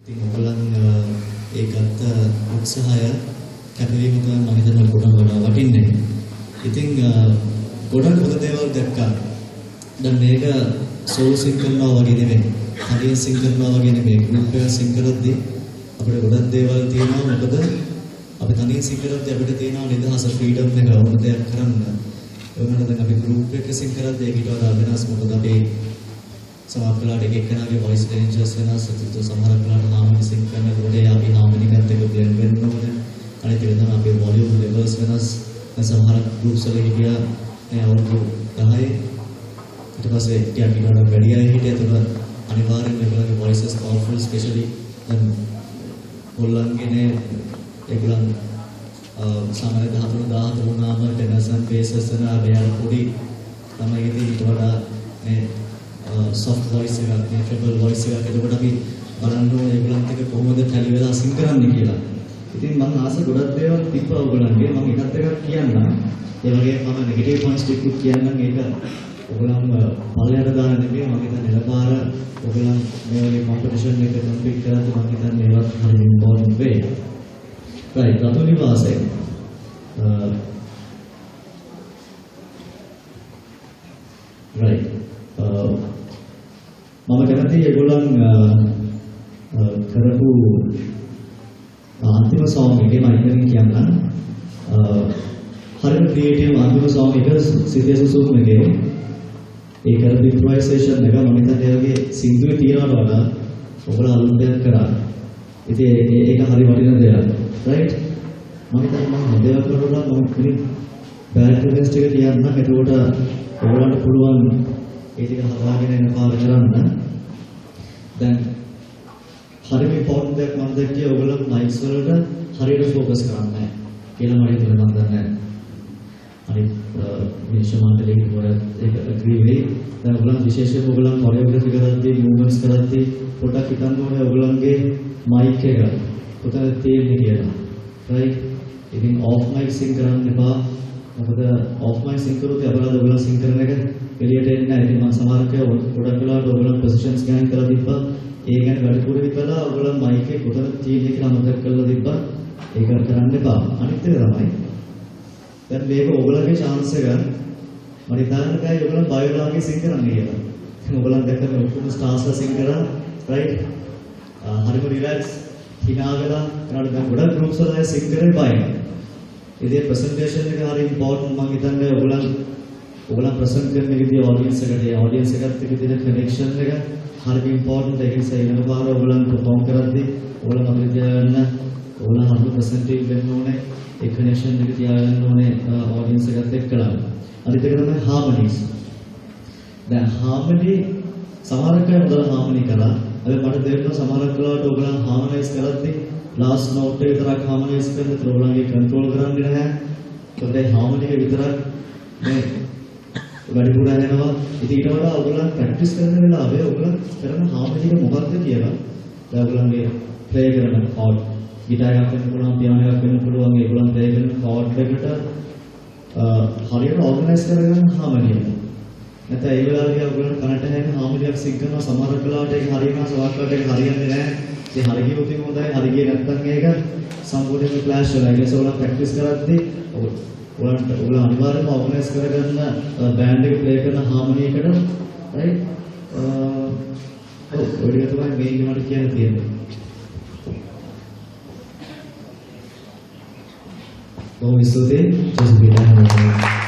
ඉතින් ඔයගොල්ලන් ඒ ගත්ත උත්සාහය කැපවීම තමයි මම හිතන්නේ ගොඩක් වඩා වටින්නේ. ඉතින් ගොඩක් හොඳ දේවල් දැක්කා. දැන් මේක සෝල් සිං කරනවා වගේ නෙමෙයි. හරියට සිං කරනවා වගේ නෙමෙයි. ගෲප් එක සිං කරද්දී අපිට ගොඩක් දේවල් තියෙනවා. මොකද අපි තනියෙන් සිං කරද්දී අපිට තියෙනවා නිදහස ෆ්‍රීඩම් එක ඕන දෙයක් කරන්න. ඒ වුණාට දැන් අපි ගෲප් එක සිං කරද්දී ඒකට වඩා වෙනස්. මොකද අපි සමහර වෙලාවට එක එකනාගේ වොයිස් රේන්ජස් වෙනස්. ඒත් සමහර වෙලාවට හාමනි සිං කරනකොට අපි හාමනිකත් එක්ක බ්ලෙන්ඩ් වෙන්න ඕනේ. අනිත් එක තමයි අපේ වොලියුම් ලෙවල්ස් වෙනස්. දැන් සමහර ගෲප්ස් වල හිටියා මේ අවුරුදු 10 ඊට පස්සේ ටිකක් ඊට වැඩි අය හිටියා. ඒක අනිවාර්යෙන්ම ඒගොල්ලන්ගේ වොයිසස් පවර්ෆුල් ස්පෙෂලි දැන් ඔයගොල්ලන්ගේ ඒගොල්ලන් සාමාන්‍ය 13 වුණාම ටෙනර්ස් ඇන්ඩ් බේසස් යන අරයන් පොඩි තමයි ඉතින් ඊට වඩා මේ soft voice එකක් මේ treble voice එකක් එතකොට අපි බලන්න ඕනේ ඒගොල්ලන්ට එක කොහොමද ටැලි වෙලා සිං කරන්නේ කියලා. ඉතින් මම ආස ගොඩක් දේවල් තිබ්බා ඔයගොල්ලන්ගේ. මම එකත් එකක් කියන්නම්. ඒ වගේම මම නෙගටිව් පොයින්ට්ස් ටිකක් කියන්නම්. ඒක ඔයගොල්ලන් පල්ලයට දාන්න නෙමෙයි. මම හිතන්නේ එළපාර ඔයගොල්ලන් මේ වගේ කම්පිටිෂන් එක කම්පීට් කරද්දී මම හිතන්නේ ඒවත් හරි ඉම්පෝටන්ට් වෙයි. right රතු නිවාසය. right මම කැමතියි ඒගොල්ලන් කරපු අන්තිම සෝං එකේ මම ඉතින් කියන්නම් හරියට ක්‍රියේටිව් අන්තිම සෝං එක සිතිය සුසුම් එකේ ඒ කරපු ඉම්ප්‍රොවයිසේෂන් එක මම හිතන්නේ ඒගේ සින්දුවේ තියනවට වඩා ඔබලා අලුත් දෙයක් කරා. ඉතින් ඒක හරි වටින දෙයක්. right මම හිතන්නේ මම හදලා කරනවා මම ක්‍රියේට් බෑක් ටෙස්ට් එක තියන්න. එතකොට ඔයගොල්ලන්ට පුළුවන් ඒ ටික හදාගෙන යන පාර කරන්න. දැන් හරිම ඉම්පෝටන්ට් දෙයක් මම දැක්කේ ඔයගොල්ලෝ මයික්ස් වලට හරියට ફોකස් කරන්නේ නැහැ කියලා මම හිතනවා. මම දන්නේ නැහැ. අනිත් විශේෂමාන්තලේ කිව්වොත් ඒක ඇග්‍රී වෙයි. දැන් ඔයගොල්ලෝ විශේෂයෙන්ම ඔයගොල්ලෝ කොරියෝග්‍රැෆි කරද්දී මූවමන්ට්ස් කරද්දී පොඩ්ඩක් හිතන්න ඕනේ ඔයගොල්ලන්ගේ මයික් එක කොතනද තියෙන්නේ කියලා. right ඉතින් ඔෆ් මයික් සිං කරන්න එපා. මොකද ඔෆ් මයික් සිං කරොත් අපරාධ ඔයගොල්ලෝ සිං කරන එක එළියට එන්නේ නැහැ. ඉතින් මම සමහරක ගොඩක් වෙලාවට ඔයගොල්ලෝ පොසිෂන්ස් ගන්න කරලා තිබ්බා. ඒ ගැන වැඩිපුර විතරලා ඔයගොල්ලෝ මයික් එක කොතනද තියෙන්නේ කියලා මතක් කරලා තිබ්බා. ඒක කරන්න එපා. අනිත් එක තමයි දැන් මේක ඔයගොල්ලෝගේ chance එක. මම හිතන්නේ කයි ඔයගොල්ලෝ බයෝලාගේ සිං කරන්න කියලා. ඔයගොල්ලෝ දැක්කම ඔක්කොම ස්ටාර්ස්ලා සිං කරා. right හරිම රිලැක්ස් hina වෙලා කරලා දැන් ගොඩක් groups වල අය සිං කරේ බයයි. ඉතින් ප්‍රසන්ටේෂන් එක හරි ඉම්පෝටන්ට්. මම හිතන්නේ ඔයගොල්ලෝ ප්‍රසන්ට් කරන විදිය ඔඩියන්ස් එකට ඒ ඔඩියන්ස් එකත් එක්ක තියෙන කනෙක්ෂන් එක හරි ඉම්පෝටන්ට්. ඒක නිසා ඊළඟ පාර ඔයගොල්ලෝ පර්ෆෝම් කරද්දී ඔයගොල්ලෝ මතක තියාගන්න ඔයගොල්ලෝ 100% වෙන්න ඕනේ. ඒ කනෙක්ෂන් එක තියාගන්න ඕනේ ඔඩියන්ස් එකත් එක්කලා. අනිත් එක තමයි හාමනිස්. දැන් හාමනි සමහර කය හොඳට හාමනි කරා. හැබැයි මට තේරෙනවා සමහර වෙලාවට ඔයගොල්ලෝ හාමනයිස් කරද්දී ලාස්ට් නෝට් එක විතරක් හාමනයිස් කරලා ඔයගොල්ලන්ගේ කන්ට්‍රෝල් කරන්නේ නැහැ. ඒකට ඒ හාමනි එක විතරක් මේ වැඩිපුර යනවා. ඉතින් ඊට වඩා ඔයගොල්ලන් ප්‍රැක්ටිස් කරන වෙලාවේ ඔයගොල්ලන් කරන හාමනි එක මොකක්ද කියලා දැන් ඔයගොල්ලන්ගේ ප්ලේ කරන කෝඩ් ගිටාර් එකක් වෙන්න පුළුවන්, පියානෝ එකක් වෙන්න පුළුවන්. ඒගොල්ලන් ප්ලේ කරන කෝඩ් එකට හරියට ඕගනයිස් කරගන්න හාමනි එක. නැත්නම් ඒ වෙලාවේ ඔයගොල්ලන් කනට හැම හාමනියක් සිං කරනවා. සමහර වෙලාවට ඒක හරියනවා, සමහර වෙලාවට ඒක හරියන්නේ නැහැ. ඒ හරිය ගියොත් හොඳයි, හරිය ගියේ නැත්නම් ඒක සම්පූර්ණයෙන්ම ක්ලෑෂ් වෙනවා. ඒක නිසා ඔයගොල්ලන් ප්‍රැක්ටිස් කරද්දී ඔයගොල්ලෝ අනිවාර්යයෙන්ම ඕගනයිස් කරගන්න බෑන්ඩ් එක ප්ලේ කරන හාමනි එකට right ඔය ටික තමයි මේක මට කියන්න තියෙන්නේ. ඔව් ඉස්සෝතේ just be done.